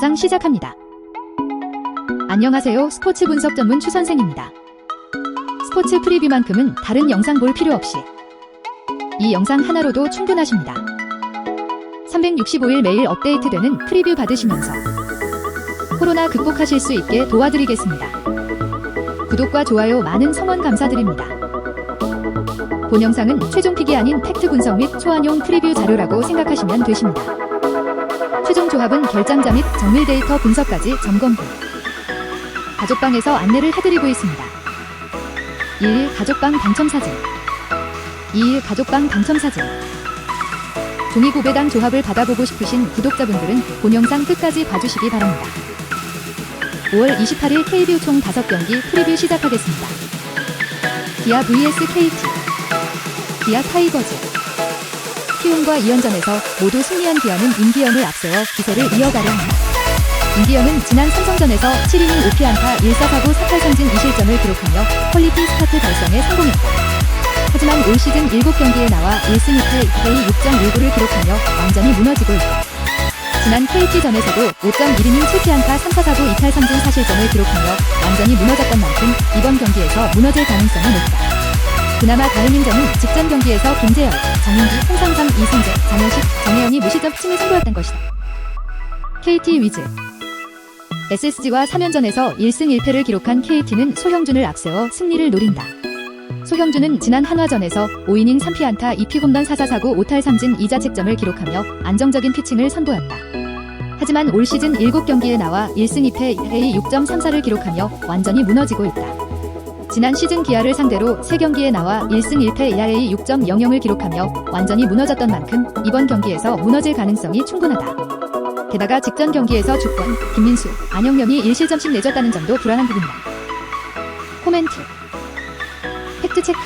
영상 시작합니다. 안녕하세요. 스포츠 분석 전문 추선생입니다. 스포츠 프리뷰만큼은 다른 영상 볼 필요 없이 이 영상 하나로도 충분하십니다. 365일 매일 업데이트되는 프리뷰 받으시면서 코로나 극복하실 수 있게 도와드리겠습니다. 구독과 좋아요 많은 성원 감사드립니다. 본 영상은 최종픽이 아닌 팩트 분석 및 초안용 프리뷰 자료라고 생각하시면 되십니다. 최종 조합은 결장자 및 정밀 데이터 분석까지 점검 후 가족방에서 안내를 해드리고 있습니다. 1일 가족방 당첨사진, 2일 가족방 당첨사진. 종이 고배당 조합을 받아보고 싶으신 구독자분들은 본 영상 끝까지 봐주시기 바랍니다. 5월 28일 KBO 총 5경기 프리뷰 시작하겠습니다. 기아 vs KT, 기아 타이거즈. 키움과 2연전에서 모두 승리한 기아는 임기영을 앞세워 기세를 이어가려 합니다. 임기영은 지난 삼성전에서 7이닝 5피안타 1사사구 4탈삼진 2실점을 기록하며 퀄리티 스타트 달성에 성공했다. 하지만 올 시즌 7경기에 나와 1승 2패 ERA 6.19를 기록하며 완전히 무너지고 있다. 지난 KT전에서도 5.1이닝 7피안타 3사사구 2탈삼진 4실점을 기록하며 완전히 무너졌던 만큼 이번 경기에서 무너질 가능성이 높다. 그나마 다행인 점은 직전 경기에서 김재열, 장윤기, 홍상삼, 이승재, 장현식, 정혜영이 무실점 피칭을 선보였던 것이다. KT 위즈. SSG와 3연전에서 1승 1패를 기록한 KT는 소형준을 앞세워 승리를 노린다. 소형준은 지난 한화전에서 5이닝 3피안타 2피 홈런 4사사구 5탈삼진 2자책점을 기록하며 안정적인 피칭을 선보였다. 하지만 올 시즌 7경기에 나와 1승 2패 ERA 6.34를 기록하며 완전히 무너지고 있다. 지난 시즌 기아를 상대로 3경기에 나와 1승 1패 ERA 6.00을 기록하며 완전히 무너졌던 만큼 이번 경기에서 무너질 가능성이 충분하다. 게다가 직전 경기에서 주권, 김민수, 안영명이 1실점씩 내줬다는 점도 불안한 부분이다. 코멘트. 팩트체크.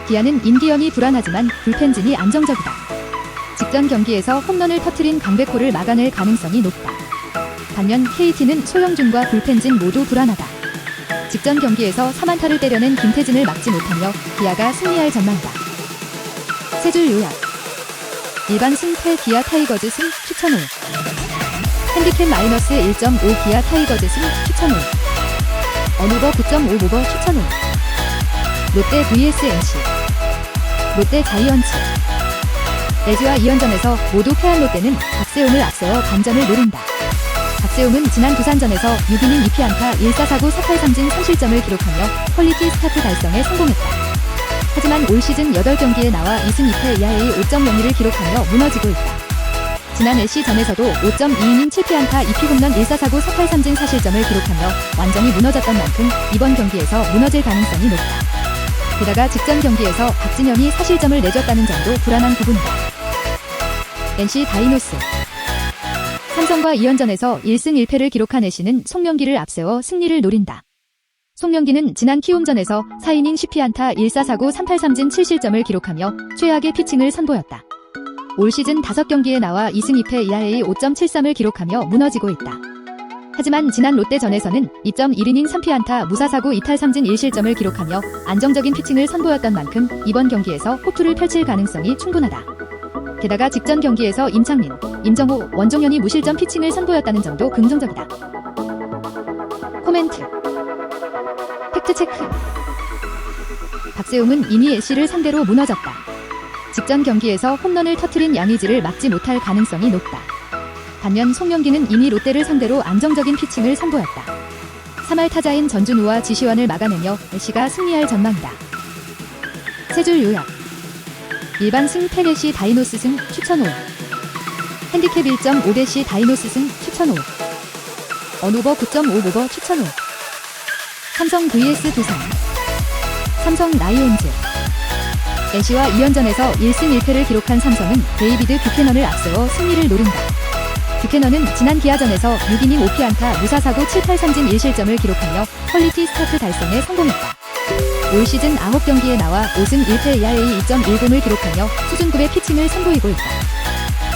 기아는 임기영이 불안하지만 불펜진이 안정적이다. 직전 경기에서 홈런을 터뜨린 강백호를 막아낼 가능성이 높다. 반면 KT는 소형준과 불펜진 모두 불안하다. 직전 경기에서 3안타를 때려낸 김태진을 막지 못하며 기아가 승리할 전망이다. 세 줄 요약. 일반 승패 기아 타이거즈 승 추천 5. 핸디캡 마이너스 1.5 기아 타이거즈 승 추천 5. 언오버 9.5 오버 추천 5. 롯데 vs NC. 롯데 자이언츠. LG와 2연전에서 모두 패한 롯데는 박세웅을 앞세워 반전을 노린다. 박세웅은 지난 두산전에서 6이닝 2피안타 1사사구 4탈삼진 3실점을 기록하며 퀄리티 스타트 달성에 성공했다. 하지만 올 시즌 8경기에 나와 2승 2패 ERA 5.02를 기록하며 무너지고 있다. 지난 LC전에서도 5.2이닝 7피안타 2피 홈런 1사사구 4탈삼진 4실점을 기록하며 완전히 무너졌던 만큼 이번 경기에서 무너질 가능성이 높다. 게다가 직전 경기에서 박진영이 4실점을 내줬다는 점도 불안한 부분이다. NC 다이노스. 삼성과 2연전에서 1승 1패를 기록한 NC는 송명기를 앞세워 승리를 노린다. 송명기는 지난 키움전에서 4이닝 10피안타 1사사구 3탈삼진 7실점을 기록하며 최악의 피칭을 선보였다. 올 시즌 5경기에 나와 2승 2패 ERA 5.73을 기록하며 무너지고 있다. 하지만 지난 롯데전에서는 2.1이닝 3피안타 무사사구 2탈삼진 1실점을 기록하며 안정적인 피칭을 선보였던 만큼 이번 경기에서 호투를 펼칠 가능성이 충분하다. 게다가 직전 경기에서 임창민, 임정호, 원종현이 무실점 피칭을 선보였다는 점도 긍정적이다. 코멘트. 팩트체크. 박세웅은 이미 LC를 상대로 무너졌다. 직전 경기에서 홈런을 터뜨린 양의지를 막지 못할 가능성이 높다. 반면 송명기는 이미 롯데를 상대로 안정적인 피칭을 선보였다. 3할 타자인 전준우와 지시환을 막아내며 LC가 승리할 전망이다. 세 줄 요약. 일반 승패 LC 다이노스 승 추천 5. 핸디캡 1.5 LC 다이노스 승 추천 5. 언오버 9.5 오버 추천 5. 삼성 vs 두산. 삼성 라이온즈. NC와 2연전에서 1승 1패를 기록한 삼성은 데이비드 뷰캐넌을 앞세워 승리를 노린다. 뷰캐넌은 지난 기아전에서 6이닝 5피안타 무사사구 7탈삼진 1실점을 기록하며 퀄리티 스타트 달성에 성공했다. 올 시즌 9경기에 나와 5승 1패 ERA 2.10을 기록하며 수준급의 피칭을 선보이고 있다.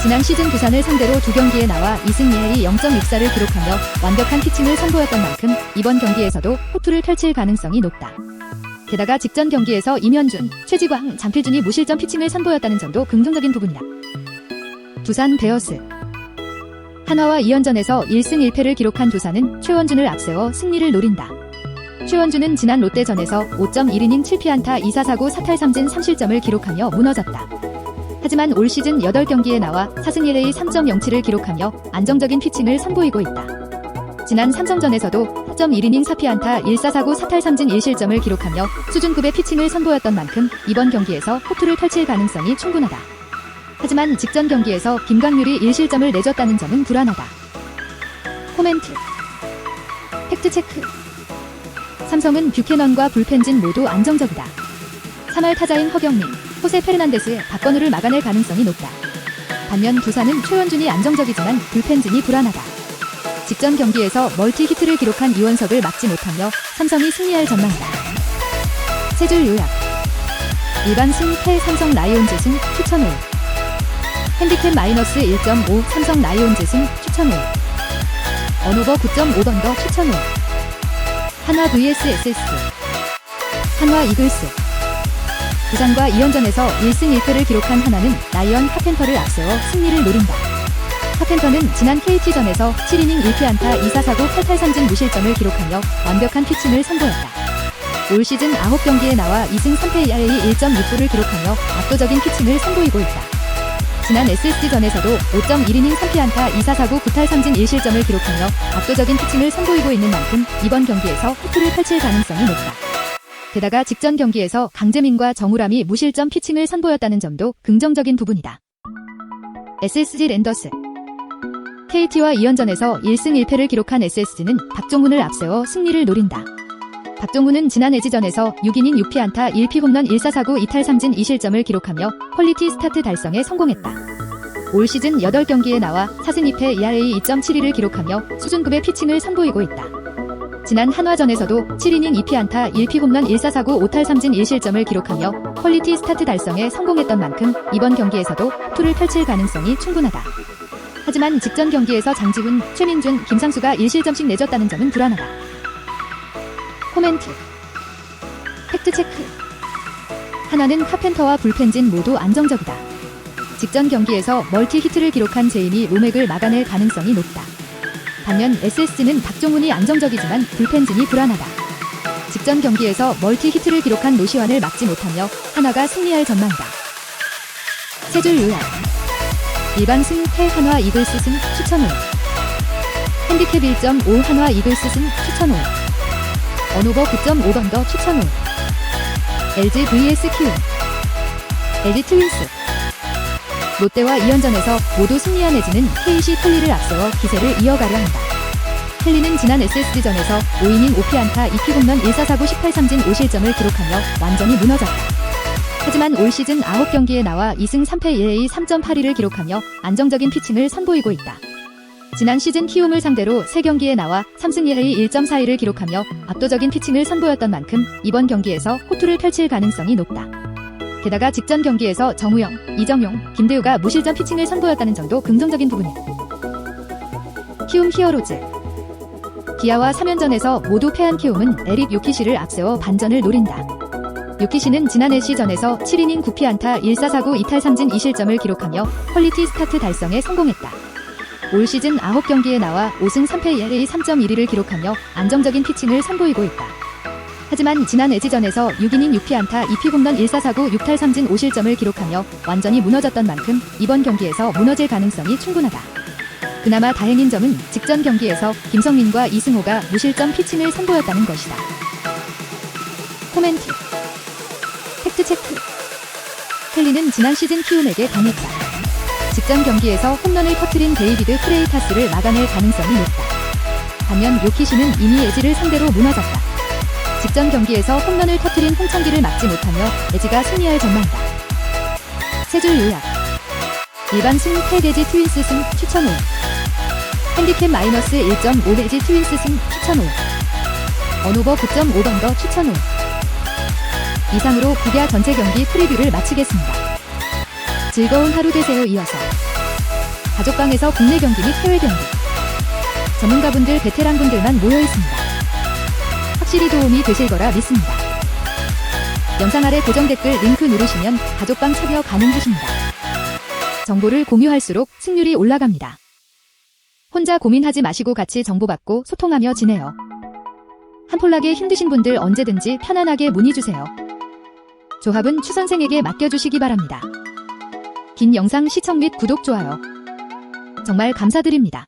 지난 시즌 두산을 상대로 2경기에 나와 2승 ERA 0.64를 기록하며 완벽한 피칭을 선보였던 만큼 이번 경기에서도 호투를 펼칠 가능성이 높다. 게다가 직전 경기에서 임현준, 최지광, 장필준이 무실점 피칭을 선보였다는 점도 긍정적인 부분이다. 두산 베어스. 한화와 2연전에서 1승 1패를 기록한 두산은 최원준을 앞세워 승리를 노린다. 최원준은 지난 롯데전에서 5.1이닝 7피안타 2사사구 사탈 3진 3실점을 기록하며 무너졌다. 하지만 올 시즌 8경기에 나와 4승 1패 3.07을 기록하며 안정적인 피칭을 선보이고 있다. 지난 삼성전에서도 4.1이닝 4피안타 1사사구 사탈 3진 1실점을 기록하며 수준급의 피칭을 선보였던 만큼 이번 경기에서 호투를 펼칠 가능성이 충분하다. 하지만 직전 경기에서 김광률이 1실점을 내줬다는 점은 불안하다. 코멘트. 팩트체크. 삼성은 뷰캐넌과 불펜진 모두 안정적이다. 3할 타자인 허경민, 호세 페르난데스, 박건우를 막아낼 가능성이 높다. 반면 두산은 최원준이 안정적이지만 불펜진이 불안하다. 직전 경기에서 멀티 히트를 기록한 이원석을 막지 못하며 삼성이 승리할 전망이다. 세 줄 요약. 일반 승패 삼성 라이온즈 승 추천 5. 핸디캡 마이너스 1.5 삼성 라이온즈 승 추천 5. 언오버 9.5번 더 추천 5. 한화 vs SSG. 한화 이글스. 두산과 2연전에서 1승 1패를 기록한 한화는 라이언 카펜터를 앞세워 승리를 노린다. 카펜터는 지난 KT전에서 7이닝 1피안타 2사사구 8탈 3진 무실점을 기록하며 완벽한 피칭을 선보였다. 올 시즌 9경기에 나와 2승 3패 ERA 1.69를 기록하며 압도적인 피칭을 선보이고 있다. 지난 SSG전에서도 5.1이닝 3피안타 2사사구 9탈 3진 1실점을 기록하며 압도적인 피칭을 선보이고 있는 만큼 이번 경기에서 호투를 펼칠 가능성이 높다. 게다가 직전 경기에서 강재민과 정우람이 무실점 피칭을 선보였다는 점도 긍정적인 부분이다. SSG 랜더스. KT와 2연전에서 1승 1패를 기록한 SSG는 박종훈을 앞세워 승리를 노린다. 박종훈은 지난 LG전에서 6이닝 6피안타 1피 홈런 1사사구 2탈 3진 2실점을 기록하며 퀄리티 스타트 달성에 성공했다. 올 시즌 8경기에 나와 4승 2패 ERA 2.72를 기록하며 수준급의 피칭을 선보이고 있다. 지난 한화전에서도 7이닝 2피안타 1피 홈런 1사사구 5탈 3진 1실점을 기록하며 퀄리티 스타트 달성에 성공했던 만큼 이번 경기에서도 투를 펼칠 가능성이 충분하다. 하지만 직전 경기에서 장지훈, 최민준, 김상수가 1실점씩 내줬다는 점은 불안하다. 코멘트. 팩트체크. 하나는 카펜터와 불펜진 모두 안정적이다. 직전 경기에서 멀티 히트를 기록한 제임이 로맥을 막아낼 가능성이 높다. 반면 SSG는 박종훈이 안정적이지만 불펜진이 불안하다. 직전 경기에서 멀티 히트를 기록한 노시환을 막지 못하며 하나가 승리할 전망이다. 세 줄 요약. 일반 승패 한화 이글스 승 추천 5. 핸디캡 1.5 한화 이글스 승 추천 5. 언오버 9.5번 더 추천 5. LG vs 키움. LG 트윈스. 롯데와 2연전에서 모두 승리한 LG는 KC 켈리를 앞세워 기세를 이어가려 한다. 켈리는 지난 SSG전에서 5이닝 5피안타 2피 홈런 1사사구 18 3진 5실점을 기록하며 완전히 무너졌다. 하지만 올 시즌 9경기에 나와 2승 3패 ERA 3.82를 기록하며 안정적인 피칭을 선보이고 있다. 지난 시즌 키움을 상대로 3경기에 나와 3승 ERA 1.42를 기록하며 압도적인 피칭을 선보였던 만큼 이번 경기에서 호투를 펼칠 가능성이 높다. 게다가 직전 경기에서 정우영, 이정용, 김대우가 무실점 피칭을 선보였다는 점도 긍정적인 부분이다. 키움 히어로즈. 기아와 3연전에서 모두 패한 키움은 에릭 요키시를 앞세워 반전을 노린다. 요키시는 지난 LC전에서 7이닝 9피안타 1사사구 2탈 3진 2실점을 기록하며 퀄리티 스타트 달성에 성공했다. 올 시즌 9경기에 나와 5승 3패 ERA 3.12를 기록하며 안정적인 피칭을 선보이고 있다. 하지만 지난 LG전에서 6이닝 6피안타 2피 홈런 1사사구 6탈 3진 5실점을 기록하며 완전히 무너졌던 만큼 이번 경기에서 무너질 가능성이 충분하다. 그나마 다행인 점은 직전 경기에서 김성민과 이승호가 무실점 피칭을 선보였다는 것이다. 코멘트. 팩트체크. 켈리는 지난 시즌 키움에게 당했다. 직전 경기에서 홈런을 터뜨린 데이비드 프레이타스를 막아낼 가능성이 높다. 반면 요키시는 이미 LG를 상대로 무너졌다. 직전 경기에서 홈런을 터뜨린 홍창기를 막지 못하며 LG가 승리할 전망이다. 세 줄 요약. 일반 승패 LG 트윈스 승 추천 5. 핸디캡 마이너스 1.5 LG 트윈스 승 추천 5. 언오버 9.5번 더 추천 5. 이상으로 9야 전체 경기 프리뷰를 마치겠습니다. 즐거운 하루 되세요. 이어서 가족방에서 국내 경기 및 해외 경기, 전문가분들, 베테랑분들만 모여있습니다. 확실히 도움이 되실 거라 믿습니다. 영상 아래 고정 댓글 링크 누르시면 가족방 참여 가능하십니다. 정보를 공유할수록 승률이 올라갑니다. 혼자 고민하지 마시고 같이 정보받고 소통하며 지내요. 한폴락에 힘드신 분들 언제든지 편안하게 문의주세요. 조합은 추선생에게 맡겨주시기 바랍니다. 긴 영상 시청 및 구독, 좋아요 정말 감사드립니다.